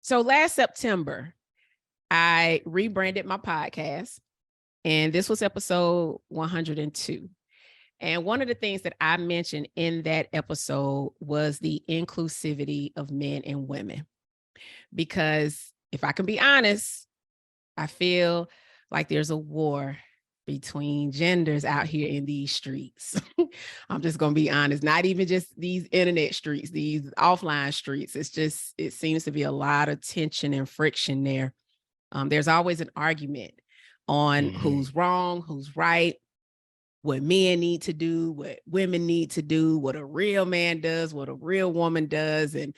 So last September, I rebranded my podcast, and this was episode 102. And one of the things that I mentioned in that episode was the inclusivity of men and women. Because if I can be honest, I feel like there's a war between genders out here in these streets. I'm just going to be honest, not even just these internet streets, these offline streets. It seems to be a lot of tension and friction there. There's always an argument on who's wrong, who's right, what men need to do, what women need to do, what a real man does, what a real woman does, and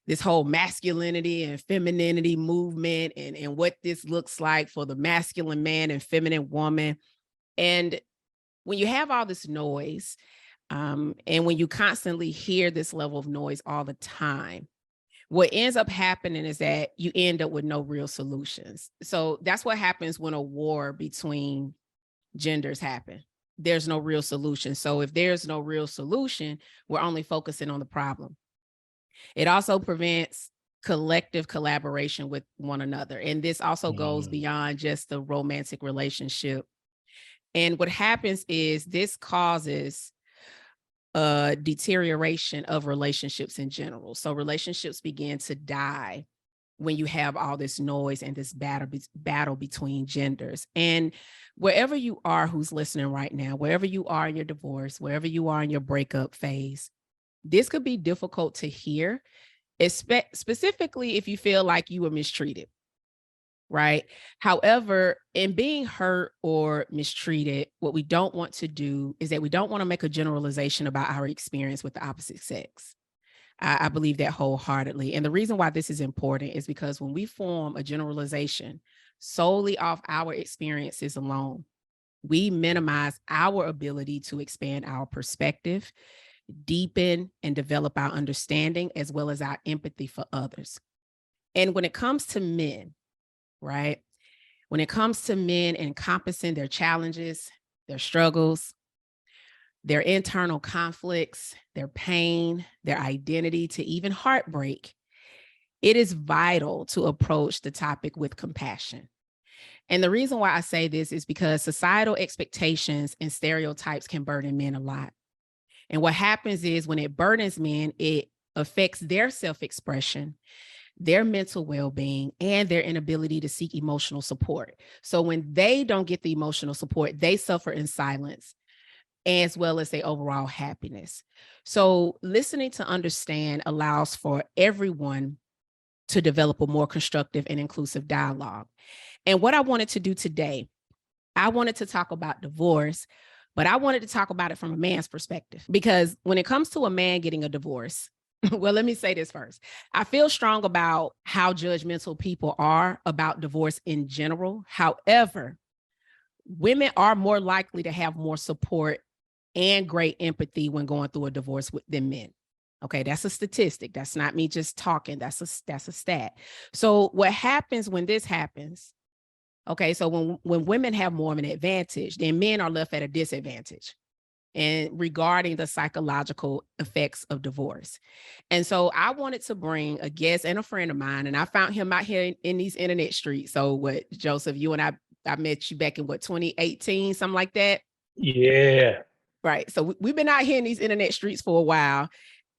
this whole masculinity and femininity movement and what this looks like for the masculine man and feminine woman. And when you have all this noise, and when you constantly hear this level of noise all the time, what ends up happening is that you end up with no real solutions. So that's what happens when a war between genders happen. There's no real solution. So if there's no real solution, we're only focusing on the problem. It also prevents collective collaboration with one another. And this also goes beyond just the romantic relationship. And what happens is this causes a deterioration of relationships in general. So relationships begin to die when you have all this noise and this battle between genders. And wherever you are who's listening right now, wherever you are in your divorce, wherever you are in your breakup phase, this could be difficult to hear, specifically if you feel like you were mistreated, right? However, in being hurt or mistreated, what we don't want to do is that we don't want to make a generalization about our experience with the opposite sex. I believe that wholeheartedly. And the reason why this is important is because when we form a generalization solely off our experiences alone, we minimize our ability to expand our perspective, deepen and develop our understanding, as well as our empathy for others. And when it comes to men, right? When it comes to men encompassing their challenges, their struggles, their internal conflicts, their pain, their identity, to even heartbreak, it is vital to approach the topic with compassion. And the reason why I say this is because societal expectations and stereotypes can burden men a lot. And what happens is when it burdens men, it affects their self-expression, their mental well-being, and their inability to seek emotional support. So when they don't get the emotional support, they suffer in silence, as well as their overall happiness. So listening to understand allows for everyone to develop a more constructive and inclusive dialogue. And what I wanted to do today, I wanted to talk about divorce, but I wanted to talk about it from a man's perspective, because when it comes to a man getting a divorce, well, let me say this first. I feel strong about how judgmental people are about divorce in general. However, women are more likely to have more support and great empathy when going through a divorce than men. Okay, that's a statistic. That's not me just talking. That's a stat. So what happens when this happens? Okay, so when women have more of an advantage, then men are left at a disadvantage and regarding the psychological effects of divorce. And so I wanted to bring a guest and a friend of mine, and I found him out here in these internet streets. So what, Joseph, you and I met you back in 2018, something like that? Yeah. Right. So we've been out here in these internet streets for a while.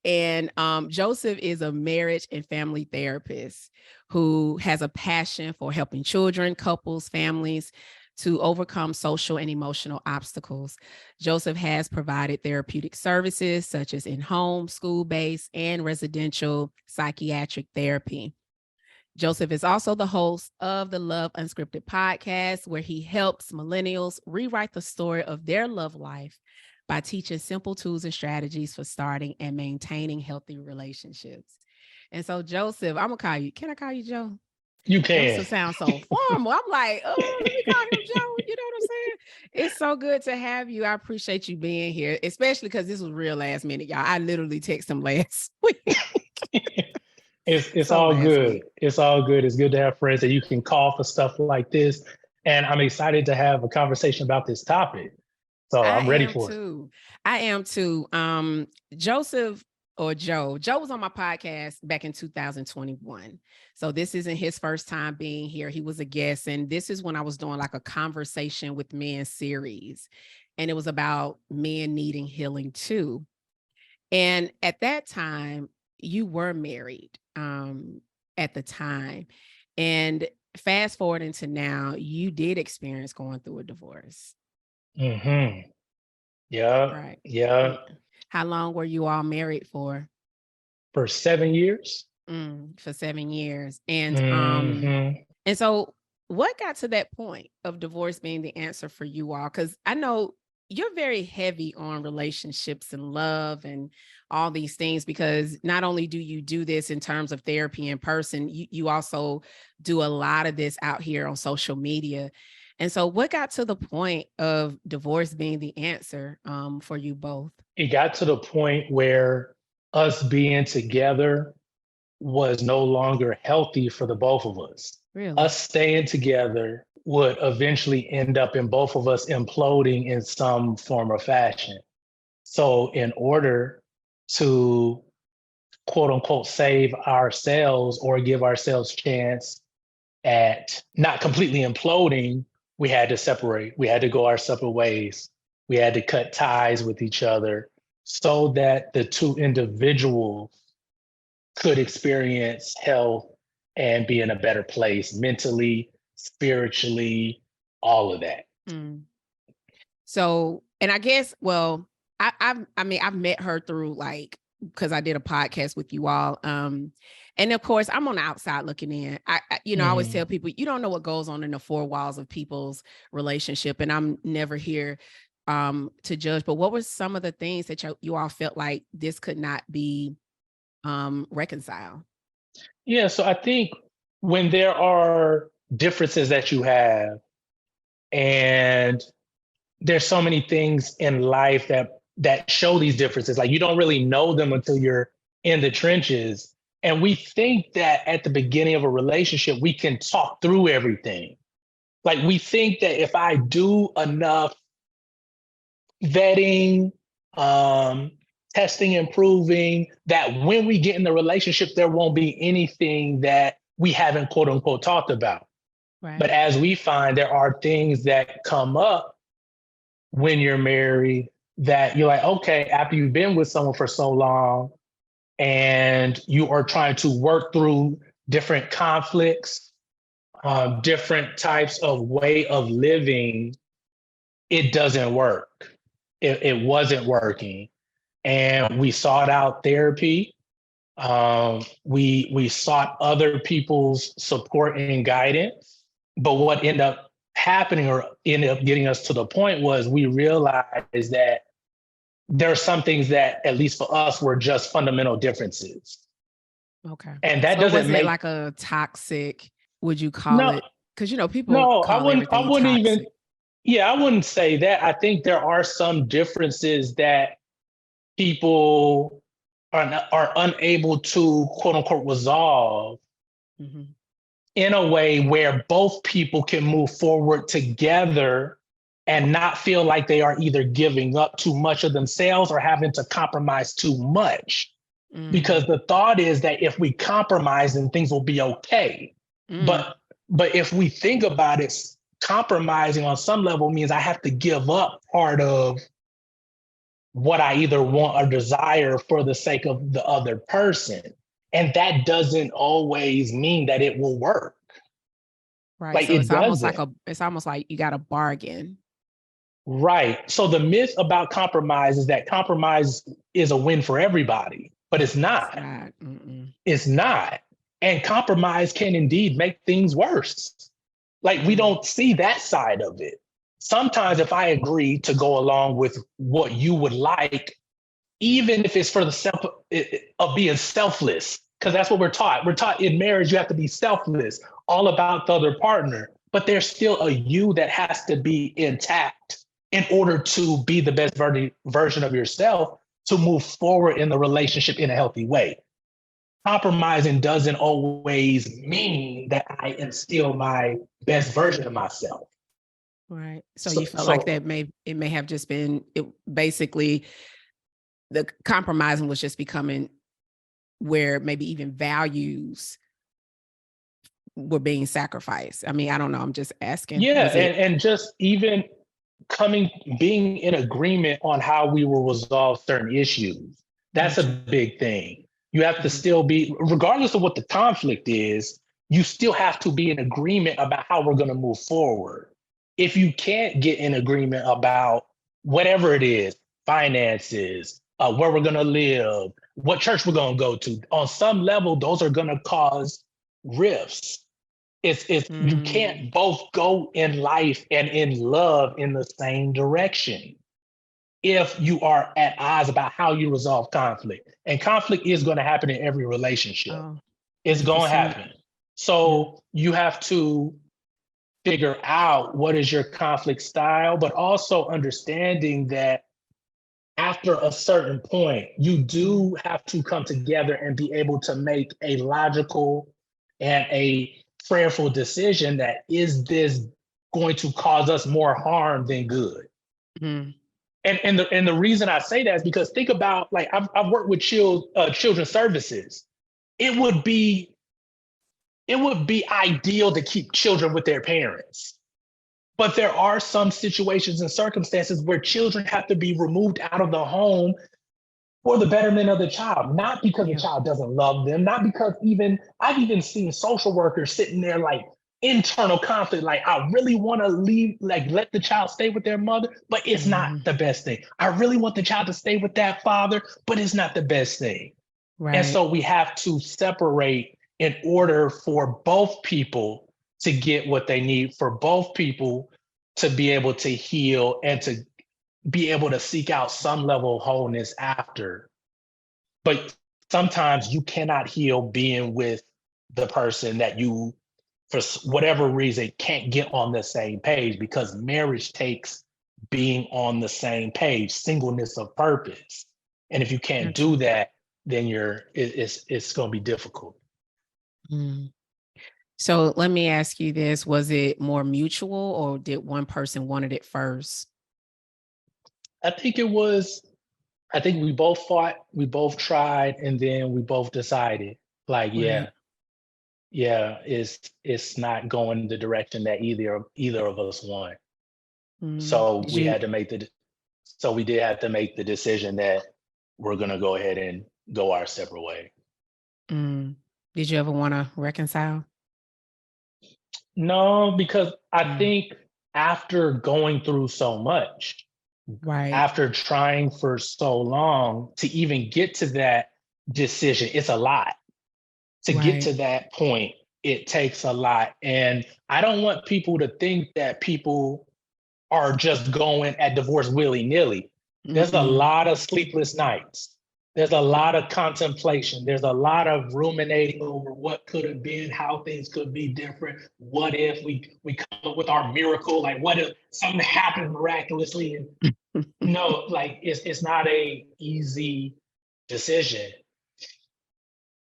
And Joseph is a marriage and family therapist who has a passion for helping children, couples, families to overcome social and emotional obstacles. Joseph has provided therapeutic services such as in-home, school-based, and residential psychiatric therapy. Joseph is also the host of the Love Unscripted podcast, where he helps millennials rewrite the story of their love life by teaching simple tools and strategies for starting and maintaining healthy relationships. And so, Joseph, I'm gonna call you. Can I call you Joe? You can. Joseph sounds so formal. I'm like, oh, let me call him Joe. You know what I'm saying? It's so good to have you. I appreciate you being here, especially because this was real last minute, y'all. I literally texted him last week. It's all good. It's all good. It's good to have friends that you can call for stuff like this. And I'm excited to have a conversation about this topic. So I'm ready for it. I am too. Joseph, or Joe. Joe was on my podcast back in 2021. So this isn't his first time being here. He was a guest. And this is when I was doing like a conversation with men series. And it was about men needing healing too. And at that time, you were married at the time. And fast forward into now, you did experience going through a divorce. Mm-hmm. Yeah. Right. Yeah. How long were you all married for? For 7 years. For 7 years. And Mm-hmm. and so what got to that point of divorce being the answer for you all? Because I know you're very heavy on relationships and love and all these things, because not only do you do this in terms of therapy in person, you also do a lot of this out here on social media. And so what got to the point of divorce being the answer for you both? It got to the point where us being together was no longer healthy for the both of us. Really? Us staying together would eventually end up in both of us imploding in some form or fashion. So in order to quote unquote save ourselves or give ourselves chance at not completely imploding, we had to separate. We had to go our separate ways. We had to cut ties with each other so that the two individuals could experience health and be in a better place mentally, spiritually, all of that. So, and I guess, well, I mean, I've met her through like, because I did a podcast with you all. And of course, I'm on the outside looking in. I always tell people, you don't know what goes on in the four walls of people's relationship. And I'm never here to judge. But what were some of the things that you all felt like this could not be reconciled? Yeah, so I think when there are differences that you have, and there's so many things in life that show these differences, like you don't really know them until you're in the trenches. And we think that at the beginning of a relationship, we can talk through everything. Like we think that if I do enough vetting, testing and proving, that when we get in the relationship, there won't be anything that we haven't quote unquote talked about. Right. But as we find, there are things that come up when you're married that you're like, okay, after you've been with someone for so long and you are trying to work through different conflicts, different types of way of living, it doesn't work. It wasn't working. And we sought out therapy. We sought other people's support and guidance. But what ended up happening or ended up getting us to the point was we realized that there are some things that, at least for us, were just fundamental differences. Okay. And that doesn't make like a toxic, would you call it? Because, people I wouldn't even, I wouldn't say that. I think there are some differences that people are unable to quote unquote resolve in a way where both people can move forward together and not feel like they are either giving up too much of themselves or having to compromise too much. Because the thought is that if we compromise, then things will be okay. But if we think about it, compromising on some level means I have to give up part of what I either want or desire for the sake of the other person. And that doesn't always mean that it will work. Right. Like so it's almost like you got a bargain. Right. So the myth about compromise is that compromise is a win for everybody, but it's not. It's not. And compromise can indeed make things worse. Like we don't see that side of it. Sometimes if I agree to go along with what you would like, even if it's for the self of being selfless, because that's what we're taught. We're taught in marriage, you have to be selfless, all about the other partner, but there's still a you that has to be intact in order to be the best version of yourself to move forward in the relationship in a healthy way. Compromising doesn't always mean that I instill my best version of myself. Right. So you felt like that it may have just been basically the compromising was just becoming where maybe even values were being sacrificed. I mean, I don't know. I'm just asking. Yeah, and just even being in agreement on how we will resolve certain issues. That's a big thing. You have to still be, regardless of what the conflict is, you still have to be in agreement about how we're going to move forward. If you can't get in agreement about whatever it is, finances, where we're going to live, what church we're going to go to, on some level, those are going to cause rifts. You can't both go in life and in love in the same direction if you are at odds about how you resolve conflict. And conflict is going to happen in every relationship. It's going to happen. So you have to figure out what is your conflict style, but also understanding that after a certain point, you do have to come together and be able to make a logical and a prayerful decision that is this going to cause us more harm than good. And the reason I say that is because think about, like, I've worked with children's services. It would be ideal to keep children with their parents. But there are some situations and circumstances where children have to be removed out of the home for the betterment of the child, not because the child doesn't love them, not because I've even seen social workers sitting there like internal conflict, like I really want to leave, like let the child stay with their mother, but it's not the best thing. I really want the child to stay with that father, but it's not the best thing. Right. And so we have to separate in order for both people to get what they need, for both people to be able to heal and to be able to seek out some level of wholeness after. But sometimes you cannot heal being with the person that you, for whatever reason, can't get on the same page, because marriage takes being on the same page, singleness of purpose. And if you can't do that, then it's going to be difficult. So let me ask you this. Was it more mutual, or did one person wanted it first? I think we both fought, we both tried, and then we both decided, like, it's not going the direction that either of us want. So we did have to make the decision that we're going to go ahead and go our separate way. Did you ever want to reconcile? No, because I think after going through so much, after trying for so long to even get to that decision, it's a lot. To get to that point, it takes a lot. And I don't want people to think that people are just going at divorce willy-nilly. There's a lot of sleepless nights. There's a lot of contemplation. There's a lot of ruminating over what could have been, how things could be different. What if we come up with our miracle? Like, what if something happened miraculously? And like it's not a easy decision.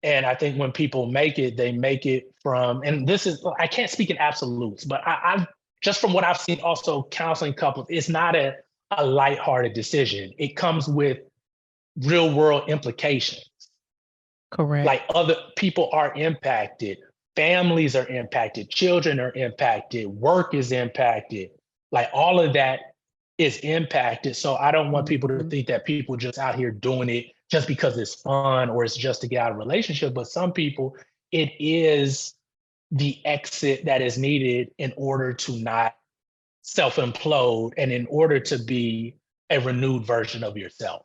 And I think when people make it, they make it from, and this is, I can't speak in absolutes, but I've just from what I've seen also counseling couples, it's not a lighthearted decision. It comes with real world implications. Correct. Like other people are impacted, families are impacted, children are impacted, work is impacted. Like all of that is impacted. So I don't want people to think that people just out here doing it just because it's fun or it's just to get out of a relationship. But some people, it is the exit that is needed in order to not self-implode and in order to be a renewed version of yourself.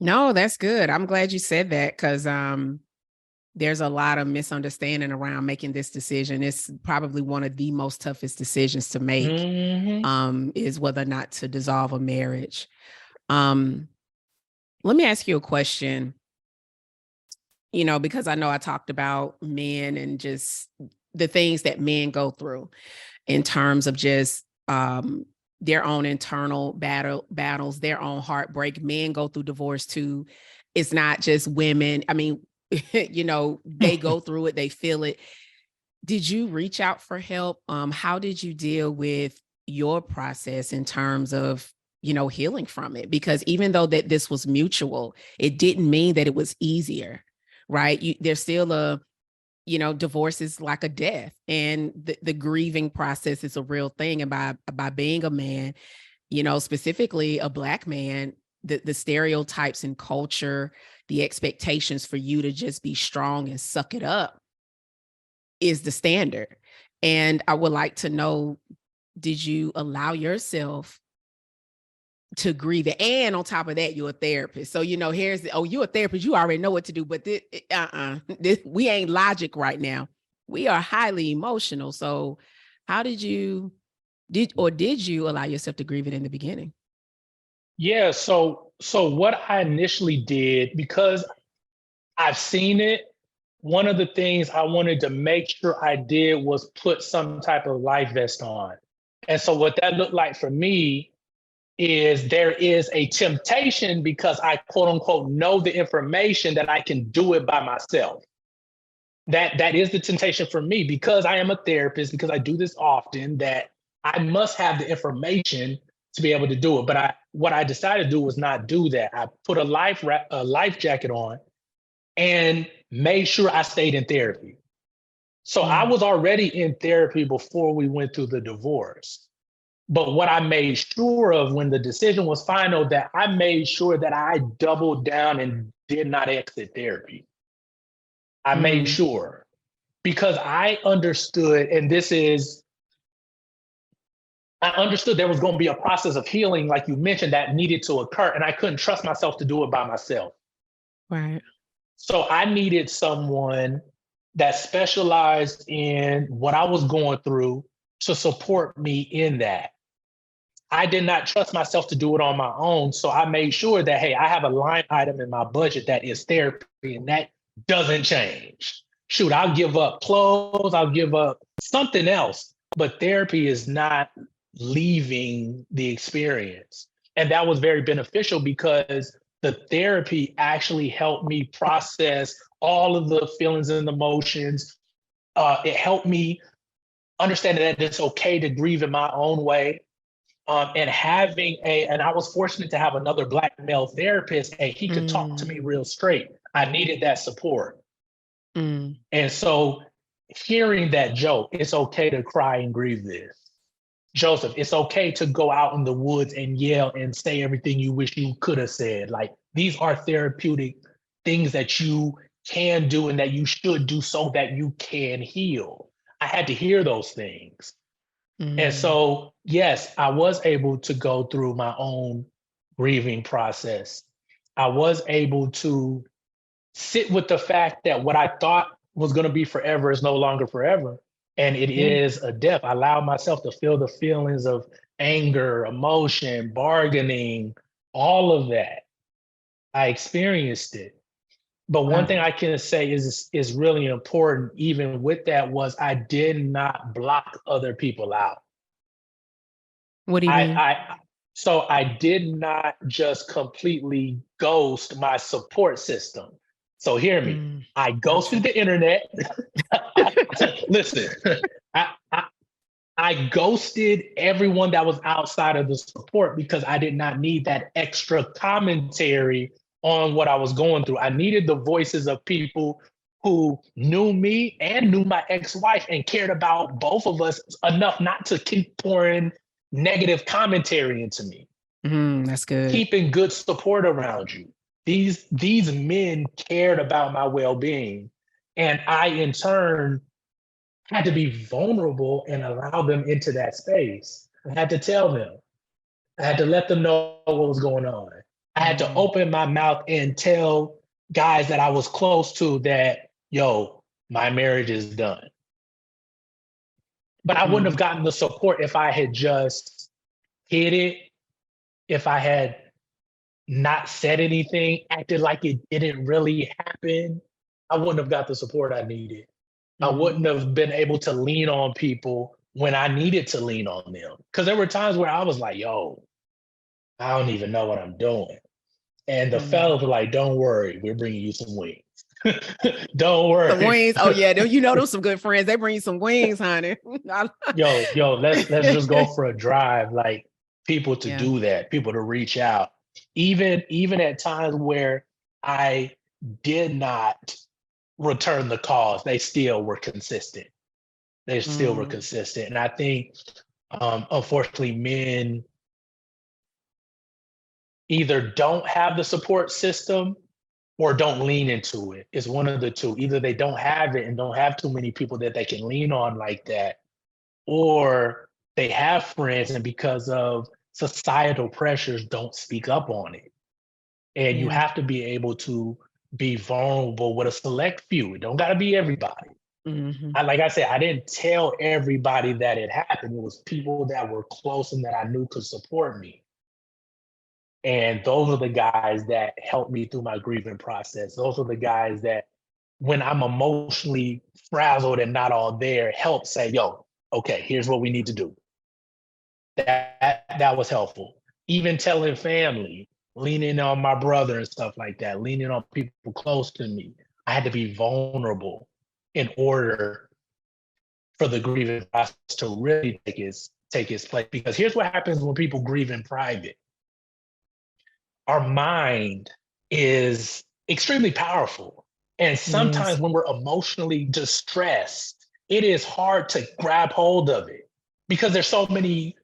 No, that's good. I'm glad you said that, because there's a lot of misunderstanding around making this decision. It's probably one of the most toughest decisions to make, is whether or not to dissolve a marriage. Let me ask you a question, because I know I talked about men and just the things that men go through in terms of just their own internal battles, their own heartbreak. Men go through divorce too. It's not just women. I mean, they go through it, they feel it. Did you reach out for help? How did you deal with your process in terms of healing from it, because even though that this was mutual, it didn't mean that it was easier, right? There's still a, divorce is like a death, and the grieving process is a real thing. And by being a man, specifically a Black man, the stereotypes in culture, the expectations for you to just be strong and suck it up is the standard. And I would like to know, did you allow yourself to grieve it? And on top of that, you're a therapist. So, here's you're a therapist, you already know what to do, but we ain't logic right now. We are highly emotional. So how did you allow yourself to grieve it in the beginning? Yeah. So what I initially did, because I've seen it, one of the things I wanted to make sure I did was put some type of life vest on. And so what that looked like for me is there is a temptation, because I quote unquote know the information, that I can do it by myself. That is the temptation for me, because I am a therapist, because I do this often, that I must have the information to be able to do it. But what I decided to do was not do that. I put a life jacket on and made sure I stayed in therapy. So I was already in therapy before we went through the divorce. But what I made sure of when the decision was final, that I made sure that I doubled down and did not exit therapy. I made sure, because I understood, and I understood there was going to be a process of healing, like you mentioned, that needed to occur, and I couldn't trust myself to do it by myself. Right. So I needed someone that specialized in what I was going through to support me in that. I did not trust myself to do it on my own. So I made sure that, hey, I have a line item in my budget that is therapy, and that doesn't change. Shoot, I'll give up clothes, I'll give up something else, but therapy is not leaving the experience. And that was very beneficial, because the therapy actually helped me process all of the feelings and emotions. It helped me understand that it's okay to grieve in my own way. And I was fortunate to have another Black male therapist, and he could talk to me real straight. I needed that support. And so hearing that, Joe, it's okay to cry and grieve this. Joseph, it's okay to go out in the woods and yell and say everything you wish you could have said. Like, these are therapeutic things that you can do and that you should do so that you can heal. I had to hear those things. And so, yes, I was able to go through my own grieving process. I was able to sit with the fact that what I thought was going to be forever is no longer forever. And it is a death. I allowed myself to feel the feelings of anger, emotion, bargaining, all of that. I experienced it. But one thing I can say is really important, even with that, was I did not block other people out. What do you mean? So I did not just completely ghost my support system. So hear me, I ghosted the internet. Listen, I ghosted everyone that was outside of the support, because I did not need that extra commentary on what I was going through. I needed the voices of people who knew me and knew my ex-wife and cared about both of us enough not to keep pouring negative commentary into me. That's good. Keeping good support around you. These men cared about my well-being. And I, in turn, had to be vulnerable and allow them into that space. I had to tell them. I had to let them know what was going on. I had to open my mouth and tell guys that I was close to that, yo, my marriage is done. But I wouldn't have gotten the support if I had just hid it, if I had not said anything, acted like it didn't really happen. I wouldn't have got the support I needed. I wouldn't have been able to lean on people when I needed to lean on them. Because there were times where I was like, yo, I don't even know what I'm doing. And the fellas were like, don't worry, we're bringing you some wings. Don't worry. The wings. Oh yeah, those some good friends. They bring you some wings, honey. yo, let's just go for a drive. Like, people to do that, people to reach out. Even at times where I did not return the calls, they still were consistent. They still were consistent. And I think, unfortunately, men either don't have the support system or don't lean into it. It's one of the two. Either they don't have it and don't have too many people that they can lean on like that, or they have friends and because of societal pressures don't speak up on it. And you have to be able to be vulnerable with a select few. It don't got to be everybody. Like I said, I didn't tell everybody that it happened. It was people that were close and that I knew could support me. And those are the guys that helped me through my grieving process. Those are the guys that, when I'm emotionally frazzled and not all there, help say, yo, okay, here's what we need to do. That was helpful. Even telling family, leaning on my brother and stuff like that, leaning on people close to me. I had to be vulnerable in order for the grieving process to really take its place. Because here's what happens when people grieve in private. Our mind is extremely powerful. And sometimes when we're emotionally distressed, it is hard to grab hold of it because there's so many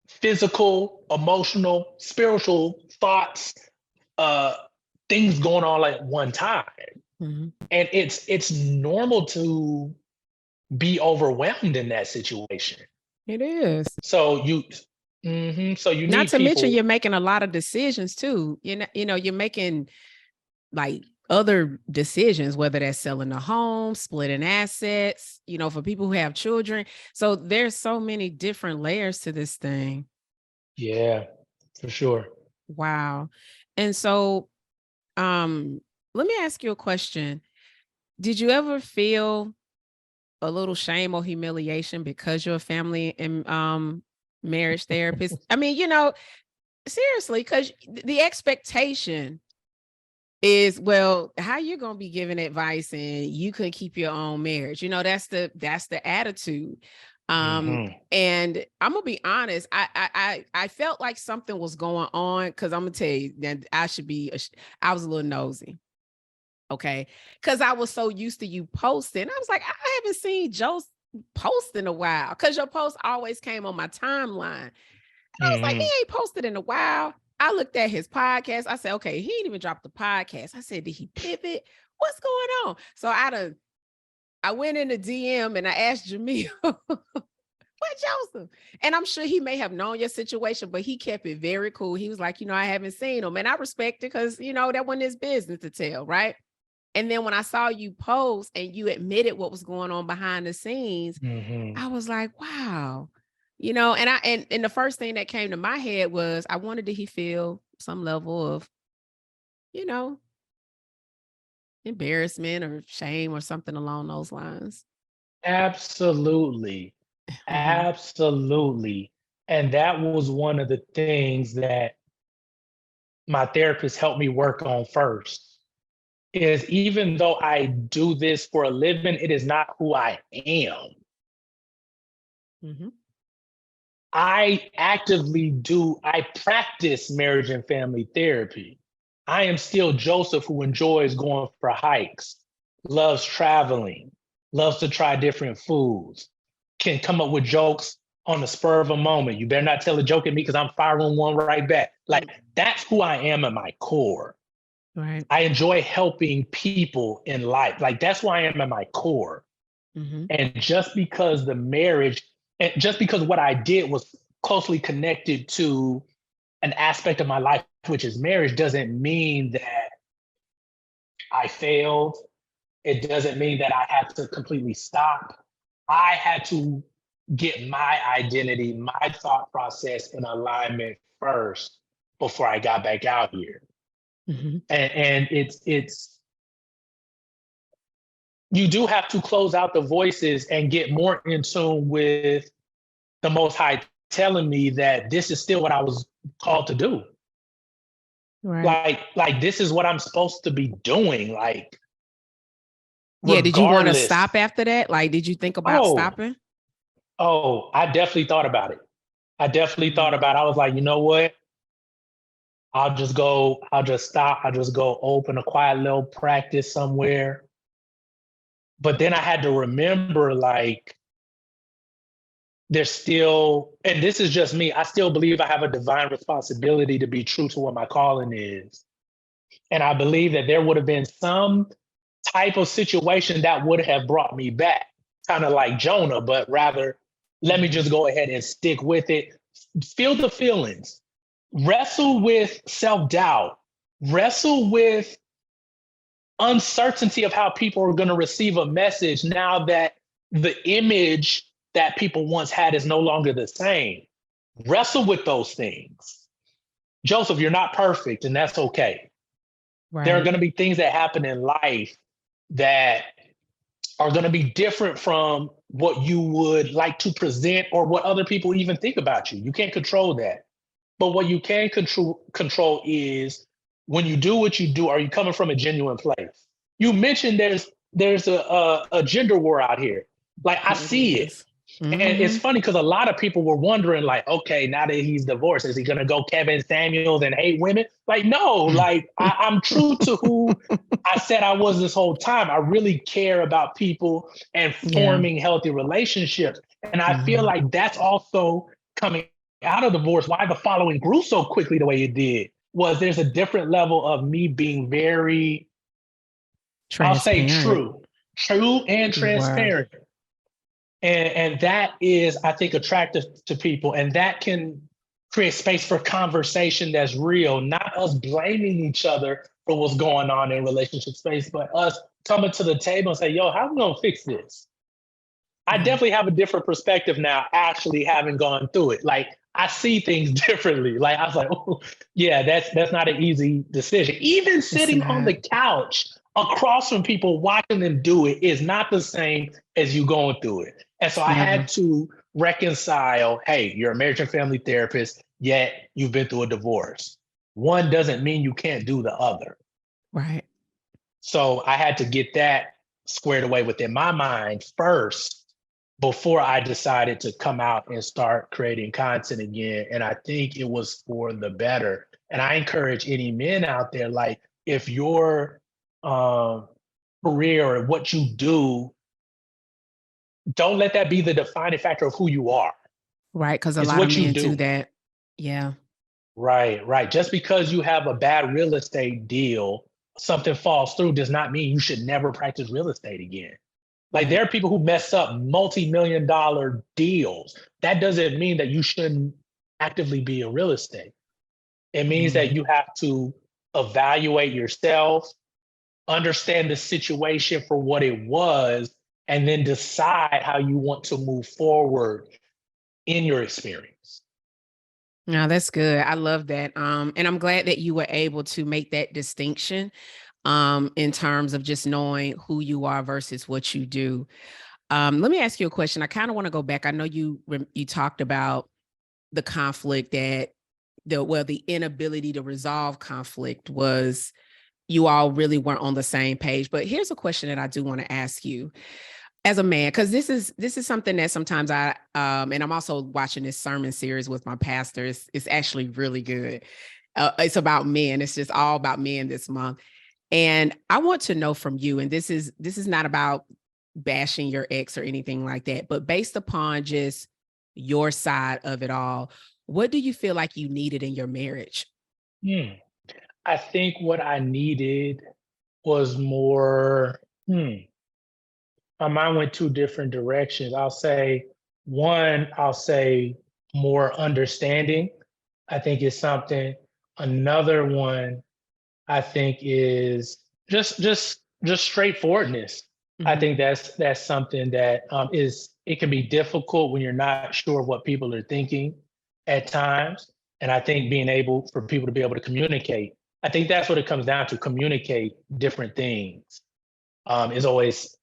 physical, emotional, spiritual thoughts, things going on at one time. And it's normal to be overwhelmed in that situation. It is. So you so you not need to people, mention you're making a lot of decisions too. You're making like other decisions, whether that's selling a home, splitting assets, for people who have children. So there's so many different layers to this thing. Yeah, for sure. Wow. And so let me ask you a question. Did you ever feel a little shame or humiliation because you're a family and marriage therapist? I mean, seriously, because the expectation is, well, how you gonna be giving advice and you couldn't keep your own marriage? That's the attitude. And I'm gonna be honest, I felt like something was going on, because I'm gonna tell you that I was a little nosy. Okay. Because I was so used to you posting. I was like, I haven't seen Joe post in a while, because your post always came on my timeline. I was like, he ain't posted in a while. I looked at his podcast. I said, okay, he ain't even dropped the podcast. I said, did he pivot? What's going on? So I went in the DM and I asked Jamil, what Joseph? And I'm sure he may have known your situation, but he kept it very cool. He was like, I haven't seen him. And I respect it because, that wasn't his business to tell, right? And then when I saw you post and you admitted what was going on behind the scenes, I was like, wow. And the first thing that came to my head was, I wondered, did he feel some level of, embarrassment or shame or something along those lines? Absolutely. Absolutely. And that was one of the things that my therapist helped me work on first, is even though I do this for a living, it is not who I am. I practice marriage and family therapy. I am still Joseph, who enjoys going for hikes, loves traveling, loves to try different foods, can come up with jokes on the spur of a moment. You better not tell a joke at me because I'm firing one right back. Like, that's who I am at my core. Right. I enjoy helping people in life. Like, that's who I am at my core. And just because just because what I did was closely connected to an aspect of my life, which is marriage, doesn't mean that I failed. It doesn't mean that I had to completely stop. I had to get my identity, my thought process in alignment first before I got back out here. And it's you do have to close out the voices and get more in tune with the Most High telling me that this is still what I was called to do. Right. Like this is what I'm supposed to be doing. Like, yeah. Did you want to stop after that? Like, did you think about stopping? Oh, I definitely thought about it. I definitely thought about it. I was like, you know what? I'll just stop. I'll just go open a quiet little practice somewhere. But then I had to remember, like, there's still, and this is just me, I still believe I have a divine responsibility to be true to what my calling is. And I believe that there would have been some type of situation that would have brought me back, kind of like Jonah, but rather, let me just go ahead and stick with it. Feel the feelings, wrestle with self-doubt, wrestle with uncertainty of how people are going to receive a message now that the image that people once had is no longer the same. Wrestle with those things. Joseph, you're not perfect, and that's okay. Right. There are going to be things that happen in life that are going to be different from what you would like to present or what other people even think about you. You can't control that. But what you can control is, when you do what you do, are you coming from a genuine place? You mentioned there's a gender war out here. Like, I see it. Mm-hmm. And it's funny because a lot of people were wondering, like, okay, now that he's divorced, is he going to go Kevin Samuels and hate women? Like, no, like, I'm true to who I said I was this whole time. I really care about people and forming healthy relationships. And I feel like that's also coming out of divorce. Why the following grew so quickly the way it did was there's a different level of me being very, I'll say true and transparent. Wow. And that is, I think, attractive to people. And that can create space for conversation that's real, not us blaming each other for what's going on in relationship space, but us coming to the table and say, yo, how are we going to fix this? I definitely have a different perspective now, actually having gone through it. Like, I see things differently. Like, I was like, oh, yeah, that's not an easy decision. Even sitting on the couch across from people, watching them do it is not the same as you going through it. And so I had to reconcile, hey, you're a marriage and family therapist, yet you've been through a divorce. One doesn't mean you can't do the other. Right. So I had to get that squared away within my mind first before I decided to come out and start creating content again. And I think it was for the better. And I encourage any men out there, like, if your career or what you do, don't let that be the defining factor of who you are. Right, because a lot of men do that. Yeah. Right. Just because you have a bad real estate deal, something falls through, does not mean you should never practice real estate again. Like, there are people who mess up multi-million-dollar deals. That doesn't mean that you shouldn't actively be in real estate. It means that you have to evaluate yourself, understand the situation for what it was, and then decide how you want to move forward in your experience. No, that's good. I love that. And I'm glad that you were able to make that distinction in terms of just knowing who you are versus what you do. Let me ask you a question. I kind of want to go back. I know you talked about the conflict that the inability to resolve conflict was, you all really weren't on the same page. But here's a question that I do want to ask you as a man, because this is something that sometimes I and I'm also watching this sermon series with my pastor. It's actually really good. It's about men. It's just all about men this month. And I want to know from you, and this is not about bashing your ex or anything like that, but based upon just your side of it all, what do you feel like you needed in your marriage? I think what I needed was more, my mind went two different directions. I'll say more understanding, I think, is something. Another one, I think, is just straightforwardness. I think that's something that it can be difficult when you're not sure what people are thinking at times. And I think being able for people to be able to communicate, I think that's what it comes down to. Communicate different things is always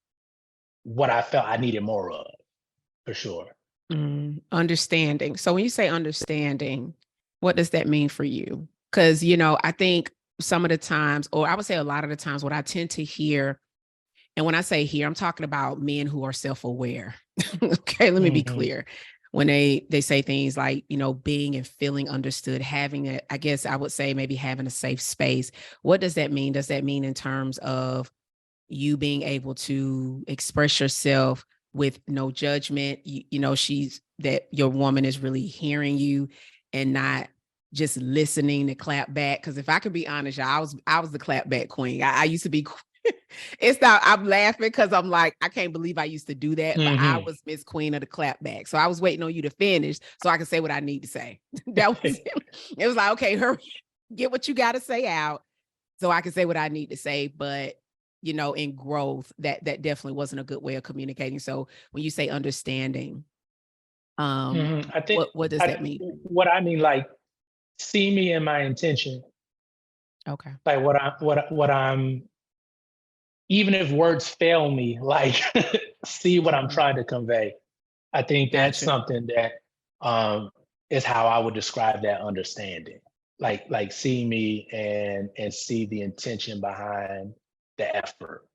what I felt I needed more of, for sure. Understanding. So when you say understanding, what does that mean for you? Because, I think some of the times, or I would say a lot of the times, what I tend to hear, and when I say here, I'm talking about men who are self-aware. Okay, let me be clear. when they say things like, being and feeling understood, having a, I guess I would say maybe having a safe space. What does that mean? Does that mean in terms of you being able to express yourself with no judgment? She's that your woman is really hearing you and not just listening to clap back. Because if I could be honest, y'all, I was the clap back queen. I used to be. It's not, I'm laughing because I'm like, I can't believe I used to do that, but I was Miss Queen of the clap back. So I was waiting on you to finish so I could say what I need to say. That was it. Was like, okay, hurry, get what you got to say out so I can say what I need to say. But in growth, that definitely wasn't a good way of communicating. So when you say understanding, I think what does that mean? What I mean, like, see me in my intention. Okay. Like what I'm, even if words fail me, like see what I'm trying to convey. I think that's something that is how I would describe that understanding. Like see me and see the intention behind the effort.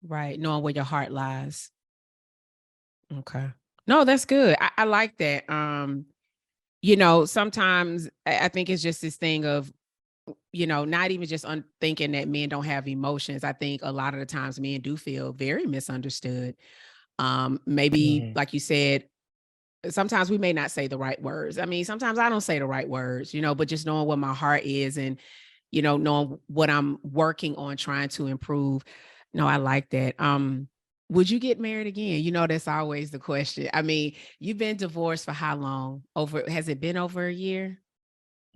Right. Knowing where your heart lies. Okay. No, that's good. I like that. Sometimes I think it's just this thing of, not even just thinking that men don't have emotions. I think a lot of the times men do feel very misunderstood. Maybe like you said, sometimes we may not say the right words. I mean, sometimes I don't say the right words, but just knowing what my heart is and, knowing what I'm working on trying to improve. No, I like that. Would you get married again? That's always the question. I mean, you've been divorced for how long? Has it been over a year?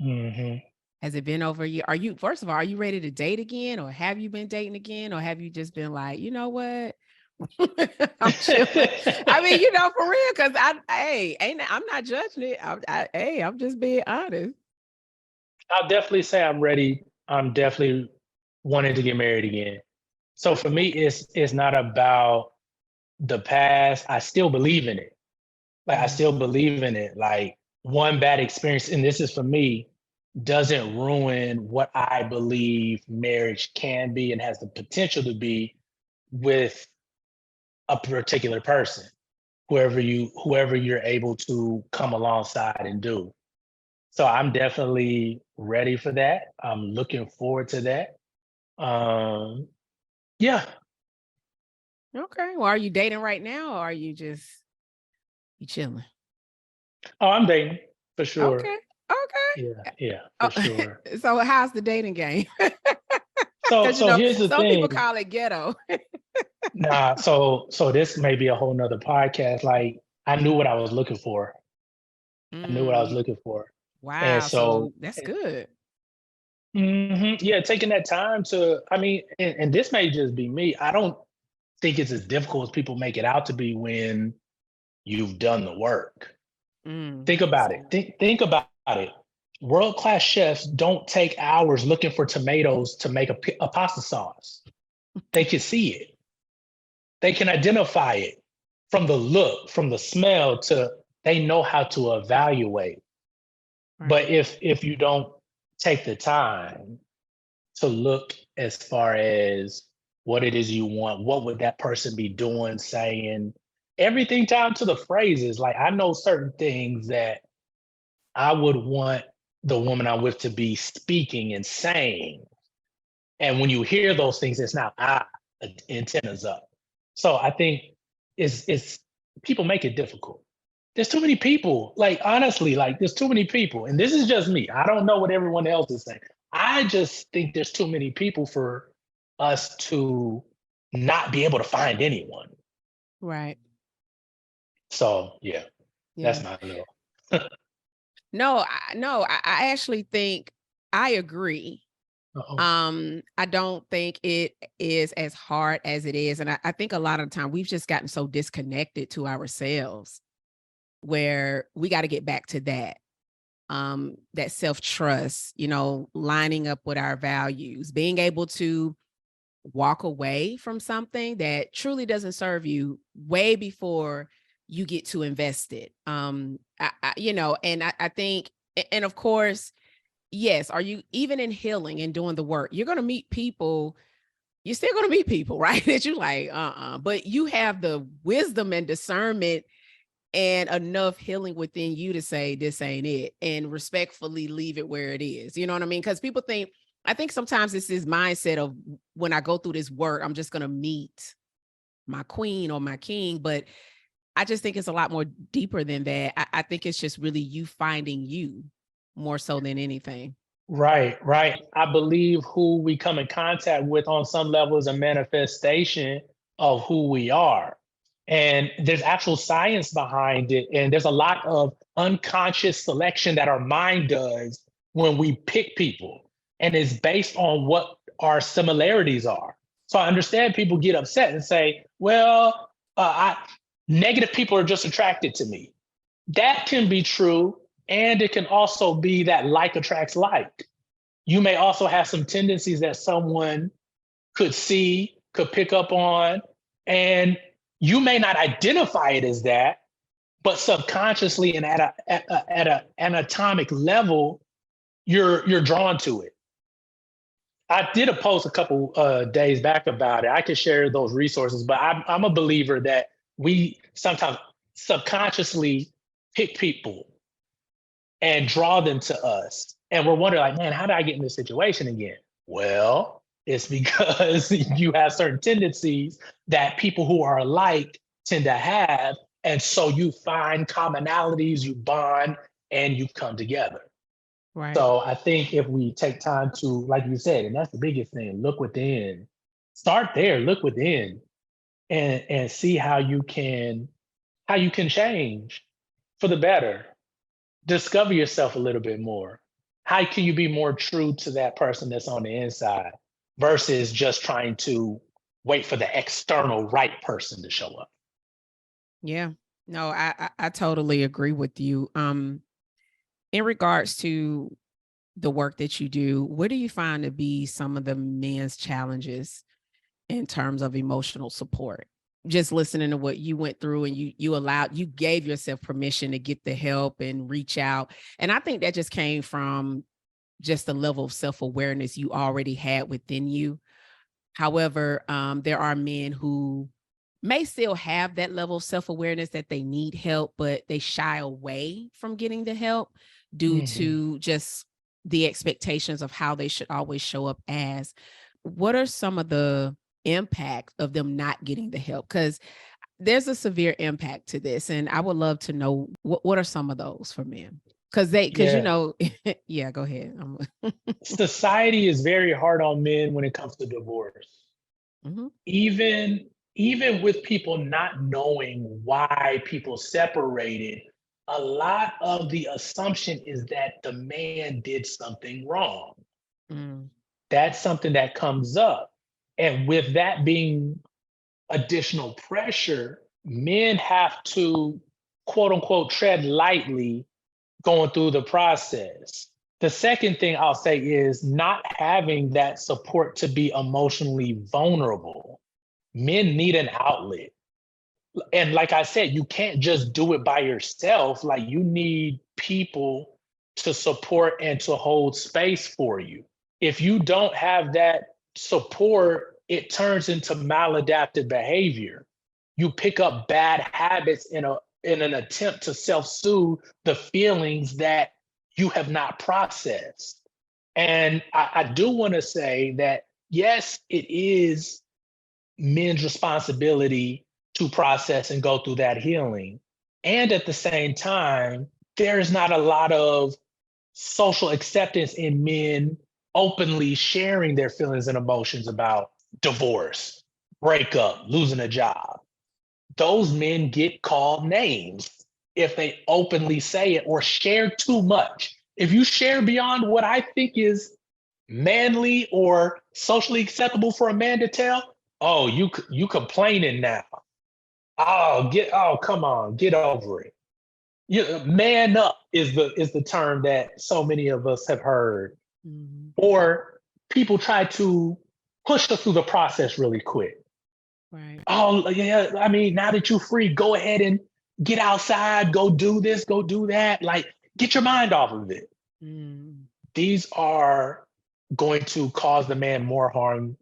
Mm-hmm. Has it been over a year? First of all, are you ready to date again, or have you been dating again, or have you just been like, you know what? I'm chilling. I mean, for real, because I'm not judging it. I'm just being honest. I'll definitely say I'm ready. I'm definitely wanting to get married again. So for me, it's not about the past. I still believe in it. Like I still believe in it. Like one bad experience, and this is for me, doesn't ruin what I believe marriage can be and has the potential to be with a particular person, whoever you're able to come alongside and do. So I'm definitely ready for that. I'm looking forward to that. Yeah. Okay. Well, are you dating right now, or are you chilling? Oh, I'm dating for sure. Okay. Okay. Yeah, for sure. So how's the dating game? So here's the some people thing. call it ghetto. Nah, so this may be a whole nother podcast. Like I knew what I was looking for. I knew what I was looking for. And Wow. so So that's good. yeah, taking that time to, I mean, and this may just be me. I don't think it's as difficult as people make it out to be when you've done the work. Think about it. Think about it. World-class chefs don't take hours looking for tomatoes to make a pasta sauce. They can see it. They can identify it from the look, from the smell to they know how to evaluate. Right. But if you don't take the time to look as far as what it is you want, what would that person be doing, saying, everything down to the phrases. Like I know certain things that I would want the woman I'm with to be speaking and saying. And when you hear those things, it's not antennas up. So I think it's people make it difficult. There's too many people. Like honestly, like there's too many people. And this is just me. I don't know what everyone else is saying. I just think there's too many people for us to not be able to find anyone. Right. So yeah. That's my little. No, I actually think I agree. I don't think it is as hard as it is. And I think a lot of the time we've just gotten so disconnected to ourselves where we got to get back to that. That self-trust, lining up with our values, being able to walk away from something that truly doesn't serve you way before you get to invest it. And I think, and of course, yes, are you even in healing and doing the work, you're going to meet people, you're still going to meet people, right? That you like, but you have the wisdom and discernment and enough healing within you to say, this ain't it, and respectfully leave it where it is. You know what I mean? Because people think, I think sometimes it's this mindset of, when I go through this work, I'm just going to meet my queen or my king. But I just think it's a lot more deeper than that. I think it's just really you finding you more so than anything. Right, right. I believe who we come in contact with on some level is a manifestation of who we are. And there's actual science behind it. And there's a lot of unconscious selection that our mind does when we pick people. And it's based on what our similarities are. So I understand people get upset and say, well, negative people are just attracted to me. That can be true. And it can also be that like attracts like. You may also have some tendencies that someone could see, could pick up on, and you may not identify it as that, but subconsciously and at an anatomic level, you're drawn to it. I did a post a couple days back about it. I could share those resources, but I'm a believer that we sometimes subconsciously pick people and draw them to us. And we're wondering, like, man, how did I get in this situation again? Well, it's because you have certain tendencies that people who are alike tend to have. And so you find commonalities, you bond, and you come together. Right. So I think if we take time to, like you said, and that's the biggest thing, look within, start there, look within, and see how you can change for the better. Discover yourself a little bit more. How can you be more true to that person that's on the inside versus just trying to wait for the external right person to show up? Yeah, no, I totally agree with you. In regards to the work that you do, what do you find to be some of the men's challenges in terms of emotional support? Just listening to what you went through, and you gave yourself permission to get the help and reach out. And I think that just came from just the level of self-awareness you already had within you. However, there are men who may still have that level of self-awareness that they need help, but they shy away from getting the help due to just the expectations of how they should always show up as. What are some of the impact of them not getting the help? Because there's a severe impact to this, and I would love to know what are some of those for men. Because yeah, go ahead. Society is very hard on men when it comes to divorce. Mm-hmm. Even with people not knowing why people separated, a lot of the assumption is that the man did something wrong. That's something that comes up. And with that being additional pressure, men have to, quote unquote, tread lightly going through the process. The second thing I'll say is not having that support to be emotionally vulnerable. Men need an outlet. And like I said, you can't just do it by yourself. Like, you need people to support and to hold space for you. If you don't have that support, it turns into maladaptive behavior. You pick up bad habits in an attempt to self-soothe the feelings that you have not processed. And I do want to say that, yes, it is men's responsibility to process and go through that healing. And at the same time, there's not a lot of social acceptance in men openly sharing their feelings and emotions about divorce, breakup, losing a job. Those men get called names if they openly say it or share too much. If you share beyond what I think is manly or socially acceptable for a man to tell, oh, you complaining now. Come on, get over it. Man up is the term that so many of us have heard. Mm-hmm. Or people try to push us through the process really quick. Right. Oh, yeah, I mean, now that you're free, go ahead and get outside, go do this, go do that. Like, get your mind off of it. These are going to cause the man more harm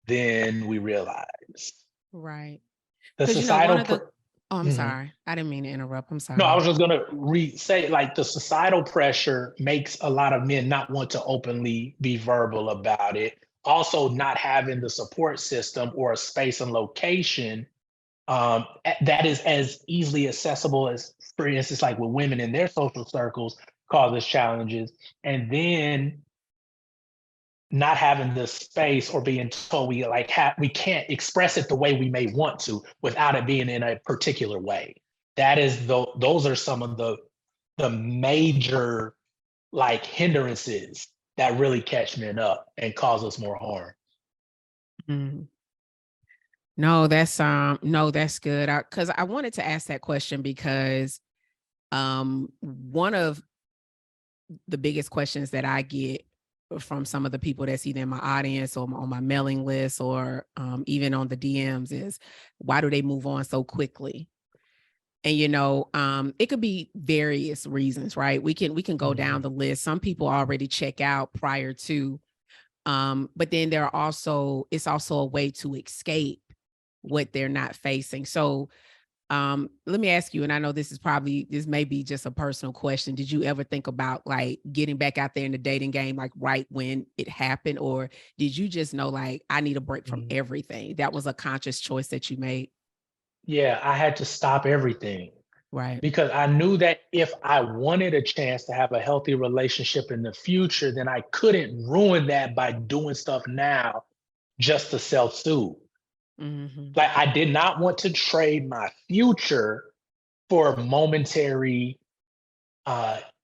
than we realize. Right. The societal Oh, I'm sorry. I didn't mean to interrupt. I'm sorry. No, I was just going to say, like, the societal pressure makes a lot of men not want to openly be verbal about it. Also, not having the support system or a space and location that is as easily accessible as, for instance, like with women in their social circles causes challenges. And then not having the space or being told we can't express it the way we may want to without it being in a particular way. Those are some of the major like hindrances that really catch men up and cause us more harm. Mm-hmm. No, that's good. Because I wanted to ask that question because one of the biggest questions that I get from some of the people that's either in my audience or on my mailing list or even on the DMs is, why do they move on so quickly? And it could be various reasons, right? We can go down the list. Some people already check out prior to, but then it's also a way to escape what they're not facing. So let me ask you, and I know this may be just a personal question. Did you ever think about like getting back out there in the dating game, like right when it happened? Or did you just know, like, I need a break from everything? That was a conscious choice that you made? Yeah, I had to stop everything. Right. Because I knew that if I wanted a chance to have a healthy relationship in the future, then I couldn't ruin that by doing stuff now just to self-soothe. Like, I did not want to trade my future for momentary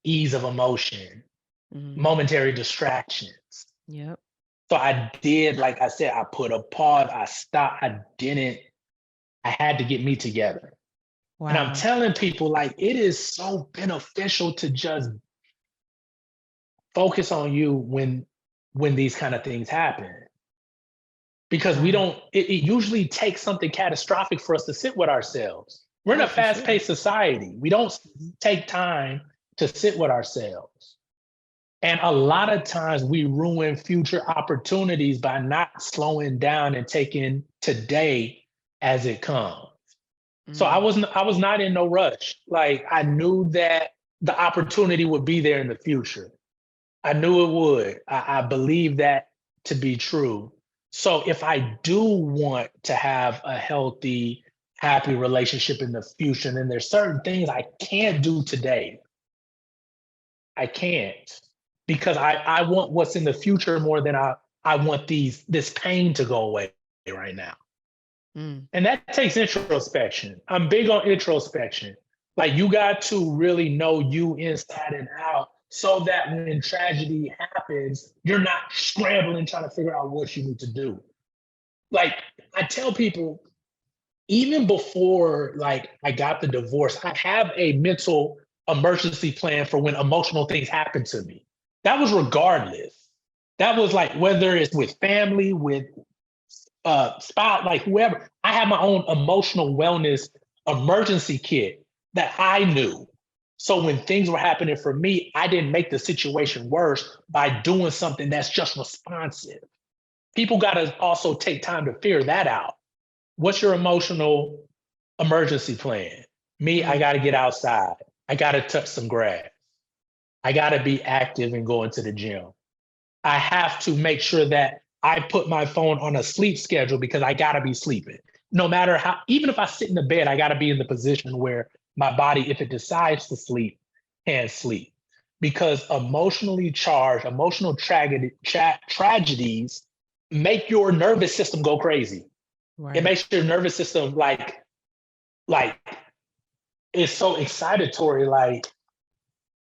ease of emotion, momentary distractions. Yep. So I did, like I said, I put a pause, I stopped, I had to get me together. Wow. And I'm telling people, like, it is so beneficial to just focus on you when these kind of things happen. Because it usually takes something catastrophic for us to sit with ourselves. We're in a fast-paced society. We don't take time to sit with ourselves. And a lot of times we ruin future opportunities by not slowing down and taking today as it comes. So I was not in no rush. Like, I knew that the opportunity would be there in the future. I knew it would. I believe that to be true. So if I do want to have a healthy, happy relationship in the future, then there's certain things I can't do today. I can't, because I want what's in the future more than I want this pain to go away right now. And that takes introspection. I'm big on introspection. Like, you got to really know you inside and out so that when tragedy happens, you're not scrambling trying to figure out what you need to do. Like, I tell people, even before like I got the divorce, I have a mental emergency plan for when emotional things happen to me. That was regardless. That was like, whether it's with family, with spouse, like whoever, I have my own emotional wellness emergency kit that I knew. So when things were happening for me, I didn't make the situation worse by doing something that's just responsive. People got to also take time to figure that out. What's your emotional emergency plan? Me, I got to get outside. I got to touch some grass. I got to be active and go into the gym. I have to make sure that I put my phone on a sleep schedule because I got to be sleeping. No matter how, even if I sit in the bed, I got to be in the position where my body, if it decides to sleep, can sleep. Because emotionally charged, emotional tragedies make your nervous system go crazy. Right. It makes your nervous system like it's so excitatory, like,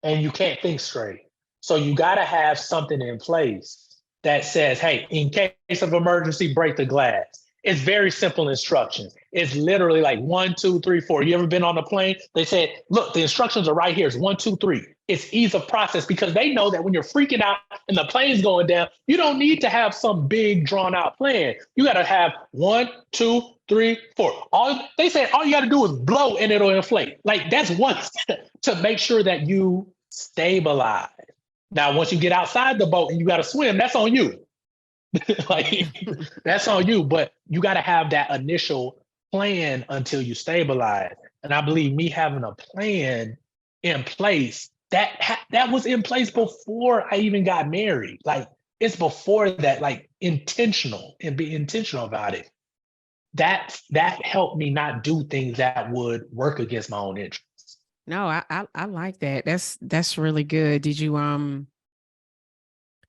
and you can't think straight. So you got to have something in place that says, hey, in case of emergency, break the glass. It's very simple instructions. It's literally like 1, 2, 3, 4. You ever been on a plane? They said, look, the instructions are right here. It's 1, 2, 3. It's ease of process, because they know that when you're freaking out and the plane's going down, you don't need to have some big drawn out plan. You got to have 1, 2, 3, 4. They said all you got to do is blow and it'll inflate. Like, that's one step to make sure that you stabilize. Now, once you get outside the boat and you got to swim, that's on you. Like, that's on you. But you got to have that initial plan until you stabilize. And I believe me having a plan in place, that was in place before I even got married. Like, it's before that, like, intentional, and be intentional about it. That helped me not do things that would work against my own interests. No, I like that. That's really good. Did you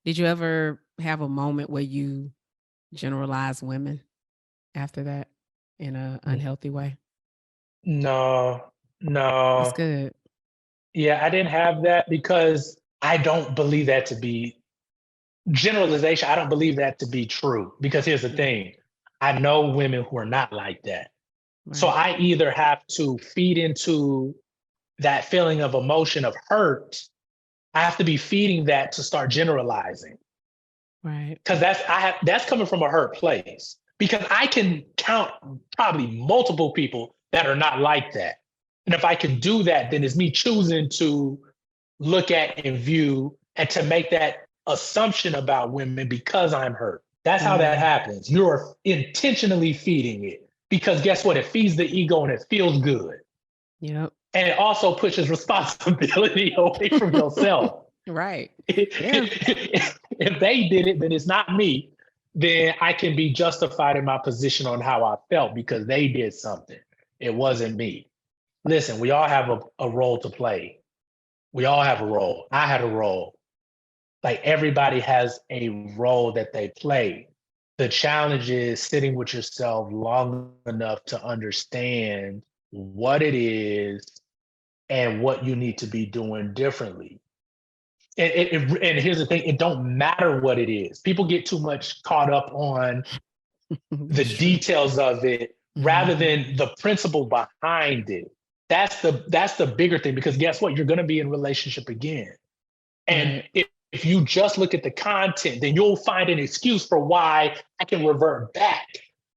ever have a moment where you generalize women after that in an unhealthy way? No. That's good. Yeah, I didn't have that because I don't believe that to be generalization. I don't believe that to be true, because here's the thing. I know women who are not like that. So Right. I either have to feed into that feeling of emotion of hurt. I have to be feeding that to start generalizing. Right. Because that's coming from a hurt place. Because I can count probably multiple people that are not like that. And if I can do that, then it's me choosing to look at and view and to make that assumption about women because I'm hurt. That's how that happens. You're intentionally feeding it, because guess what? It feeds the ego and it feels good. Yep. And it also pushes responsibility away from yourself. Right. Yeah. If they did it, then it's not me. Then I can be justified in my position on how I felt because they did something. It wasn't me. Listen, we all have a role to play. We all have a role. I had a role. Like, everybody has a role that they play. The challenge is sitting with yourself long enough to understand what it is and what you need to be doing differently. And here's the thing, it don't matter what it is. People get too much caught up on the details of it rather than the principle behind it. That's the bigger thing, because guess what? You're going to be in relationship again. And if you just look at the content, then you'll find an excuse for why I can revert back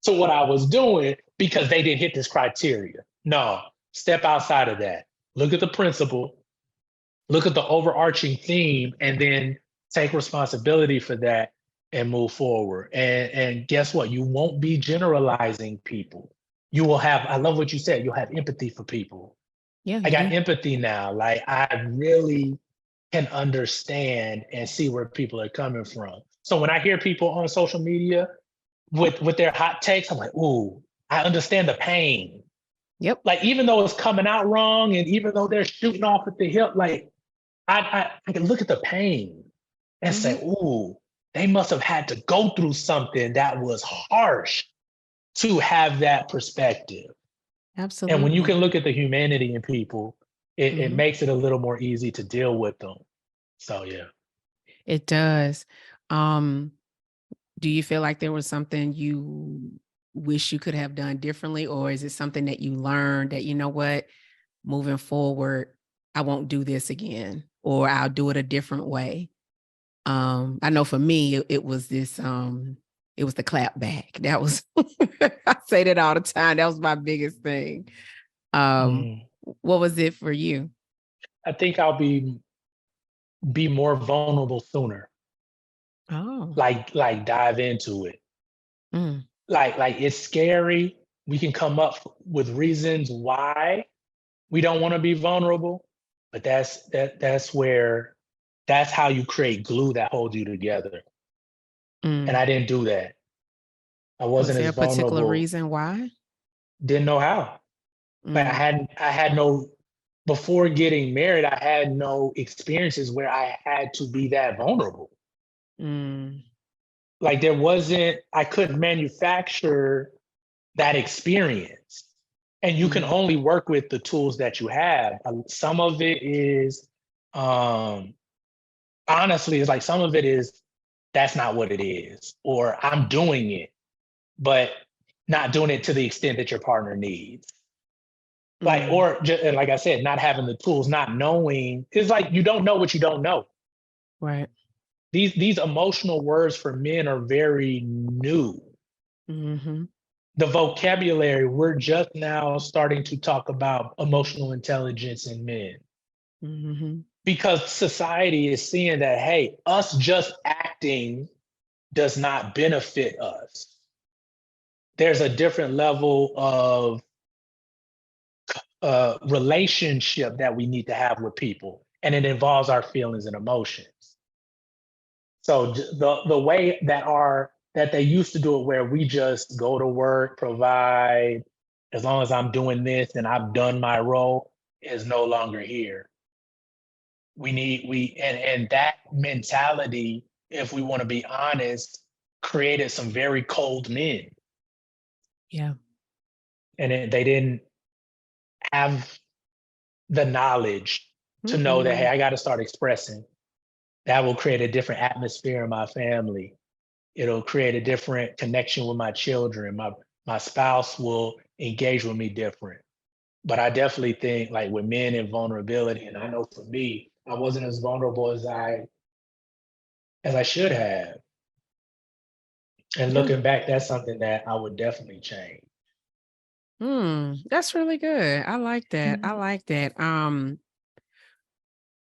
to what I was doing because they didn't hit this criteria. No, step outside of that. Look at the principle, look at the overarching theme, and then take responsibility for that and move forward. And guess what? You won't be generalizing people. You will have, I love what you said, you'll have empathy for people. Yeah. I got empathy now. Like, I really can understand and see where people are coming from. So when I hear people on social media with their hot takes, I'm like, ooh, I understand the pain. Yep. Like, even though it's coming out wrong and even though they're shooting off at the hip, like, I can look at the pain and say, ooh, they must have had to go through something that was harsh to have that perspective. Absolutely. And when you can look at the humanity in people, it makes it a little more easy to deal with them. So, yeah. It does. Do you feel like there was something you wish you could have done differently? Or is it something that you learned that, you know what, moving forward, I won't do this again, or I'll do it a different way? I know for me, it was this, it was the clap back. That was, I say that all the time. That was my biggest thing. What was it for you? I think I'll be more vulnerable sooner. Oh. Like dive into it. Like it's scary. We can come up with reasons why we don't want to be vulnerable, but that's how you create glue that holds you together. And I didn't do that. I wasn't Was there as a particular vulnerable. reason why? Didn't know how. Like, I had no, before getting married, I had no experiences where I had to be that vulnerable. Like, I couldn't manufacture that experience. And you can only work with the tools that you have. Some of it is, honestly, it's like some of it is, that's not what it is, or I'm doing it, but not doing it to the extent that your partner needs. Like, or just, like I said, not having the tools, not knowing. It's like you don't know what you don't know. Right. These emotional words for men are very new. The vocabulary, we're just now starting to talk about emotional intelligence in men. Because society is seeing that, hey, us just acting does not benefit us. there's a different level of relationship that we need to have with people, and it involves our feelings and emotions. So the way that they used to do it, where we just go to work, provide, as long as I'm doing this and I've done my role, is no longer here. And that mentality, if we want to be honest, created some very cold men. Yeah. And they didn't have the knowledge to know that, hey, I got to start expressing. That will create a different atmosphere in my family. It'll create a different connection with my children. My spouse will engage with me different. But I definitely think, like, with men and vulnerability, and I know for me, I wasn't as vulnerable as I should have. And looking back, that's something that I would definitely change. That's really good. I like that. I like that.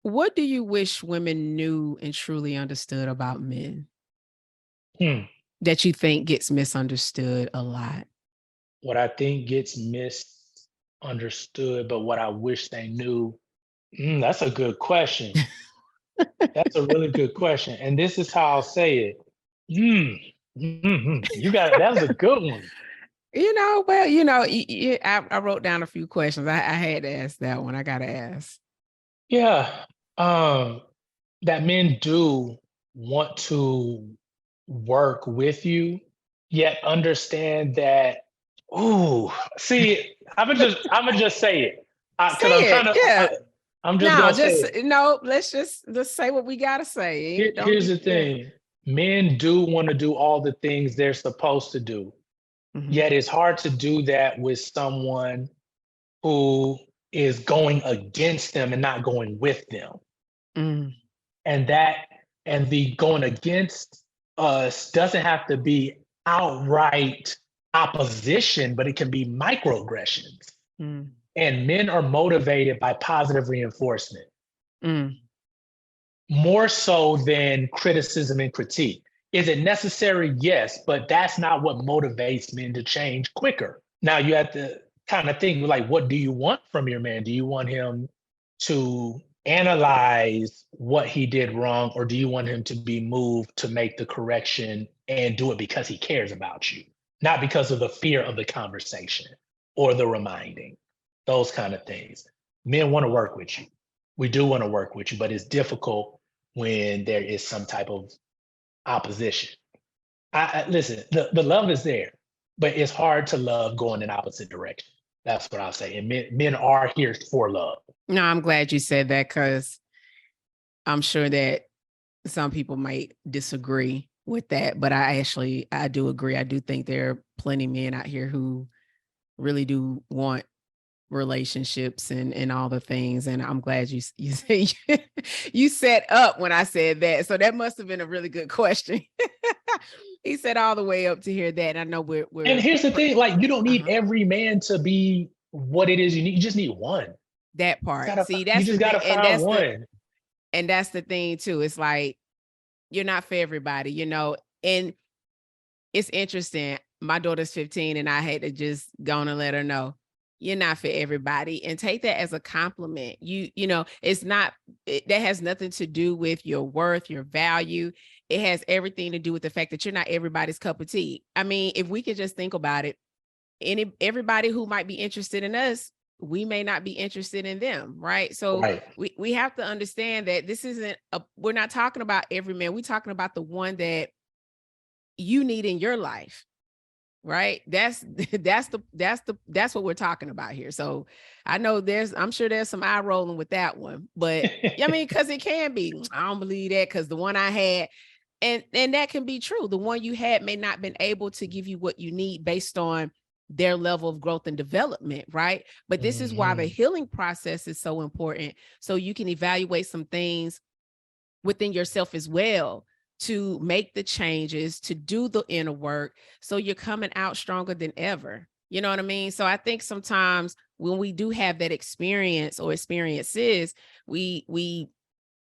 What do you wish women knew and truly understood about men that you think gets misunderstood a lot? What I think gets misunderstood, but what I wish they knew, that's a good question. That's a really good question. And this is how I'll say it. You got it. That was a good one. I wrote down a few questions. I had to ask that one. I got to ask. Yeah. That men do want to work with you, yet understand that, see, I'm gonna just say it. Because I'm trying to, yeah. I'm just gonna say it. No, let's just say what we gotta say. Here's the thing. Men do want to do all the things they're supposed to do. Yet it's hard to do that with someone who is going against them and not going with them. And the going against us doesn't have to be outright opposition, but it can be microaggressions. And men are motivated by positive reinforcement. More so than criticism and critique. Is it necessary? Yes, but that's not what motivates men to change quicker. Now you have to kind of think, like, what do you want from your man? Do you want him to analyze what he did wrong, or do you want him to be moved to make the correction and do it because he cares about you, not because of the fear of the conversation or the reminding, those kind of things. Men want to work with you. We do want to work with you, but it's difficult when there is some type of opposition. Listen, the love is there, but it's hard to love going in opposite direction. That's what I'll say. And men are here for love. No, I'm glad you said that, because I'm sure that some people might disagree with that, but I do agree. I do think there are plenty of men out here who really do want relationships and all the things. And I'm glad you you set up when I said that. So that must have been a really good question. He said all the way up to hear that. And I know we're and here's the thing, like, you don't need every man to be what it is you need. You just need one. That part. See, you just gotta find one. And that's the thing too. It's like, you're not for everybody, and it's interesting. My daughter's 15 and I had to just go on and let her know, you're not for everybody, and take that as a compliment. It's not, that has nothing to do with your worth, your value. It has everything to do with the fact that you're not everybody's cup of tea. I mean, if we could just think about it, everybody who might be interested in us, we may not be interested in them, right? So we have to understand that this isn't we're not talking about every man. We're talking about the one that you need in your life. Right. That's what we're talking about here. So I know I'm sure there's some eye rolling with that one, but I mean, because it can be, I don't believe that, because the one I had, and that can be true. The one you had may not been able to give you what you need based on their level of growth and development. Right. But this is why the healing process is so important. So you can evaluate some things within yourself as well, to make the changes, to do the inner work, so you're coming out stronger than ever. You know what I mean? So I think sometimes when we do have that experience or experiences, we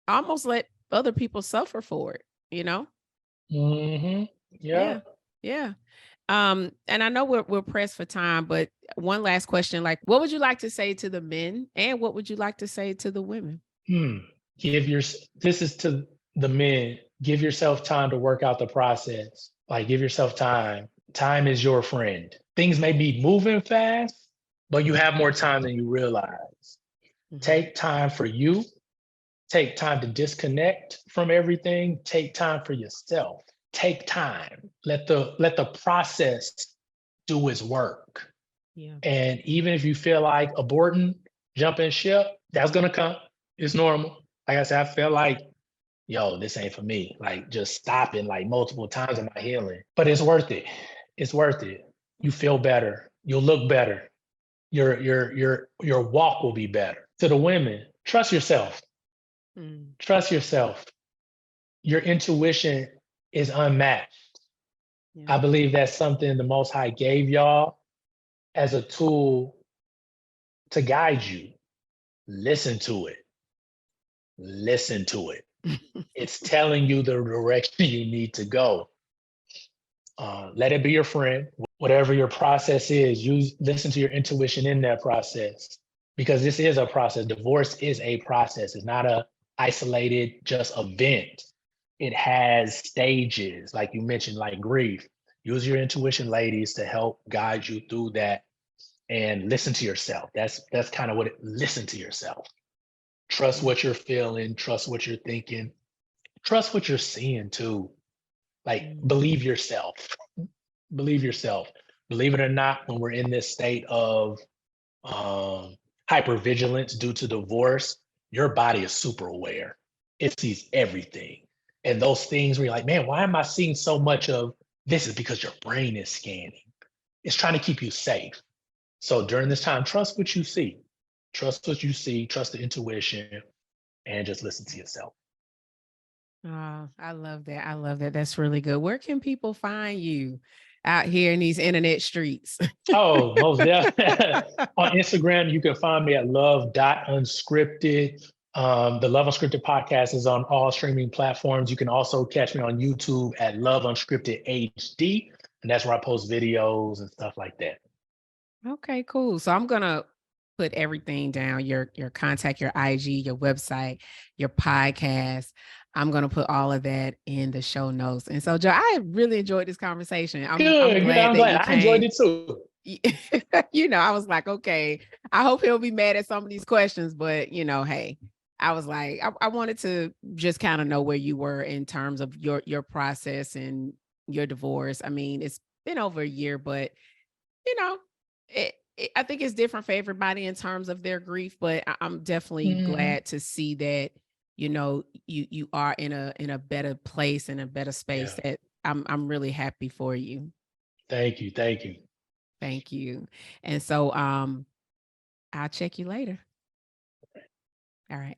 almost let other people suffer for it, Yeah. Yeah. And I know we're pressed for time, but one last question, like, what would you like to say to the men and what would you like to say to the women? This is to the men, give yourself time to work out the process. Like, give yourself time. Time is your friend. Things may be moving fast, but you have more time than you realize. Take time for you. Take time to disconnect from everything. Take time for yourself. Take time. Let the process do its work. Yeah. And even if you feel like aborting, jumping ship, that's gonna come. It's normal. Like I said, I feel like, yo, this ain't for me. Like, just stopping like multiple times in my healing. But it's worth it. It's worth it. You feel better. You'll look better. Your walk will be better. To the women, trust yourself. Trust yourself. Your intuition is unmatched. Yeah. I believe that's something the Most High gave y'all as a tool to guide you. Listen to it. Listen to it. It's telling you the direction you need to go. Let it be your friend. Whatever your process is, listen to your intuition in that process, because this is a process. Divorce is a process. It's not a isolated just event. It has stages, like you mentioned, like grief. Use your intuition, ladies, to help guide you through that, and listen to yourself. That's kind of listen to yourself. Trust what you're feeling, trust what you're thinking, trust what you're seeing too. Like, believe yourself. Believe yourself. Believe it or not, when we're in this state of hypervigilance due to divorce, your body is super aware. It sees everything. And those things where you're like, man, why am I seeing so much of this? Is because your brain is scanning. It's trying to keep you safe. So during this time, trust what you see. Trust what you see, trust the intuition, and just listen to yourself. Oh, I love that. I love that. That's really good. Where can people find you out here in these internet streets? Oh, most definitely. On Instagram, you can find me at love.unscripted. The Love Unscripted podcast is on all streaming platforms. You can also catch me on YouTube at Love Unscripted HD, and that's where I post videos and stuff like that. Okay, cool. So I'm gonna put everything down, your contact, your IG, your website, your podcast. I'm gonna put all of that in the show notes. And so, Joe, I really enjoyed this conversation. I'm Good. glad I'm that you glad. I enjoyed came. it too. I was like, okay, I hope he'll be mad at some of these questions, but hey, I was like, I wanted to just kind of know where you were in terms of your process and your divorce. I mean, it's been over a year, but I think it's different for everybody in terms of their grief, but I'm definitely glad to see that, you are in a better place, in a better space. Yeah. That I'm really happy for you. Thank you. Thank you. Thank you. And so I'll check you later. All right.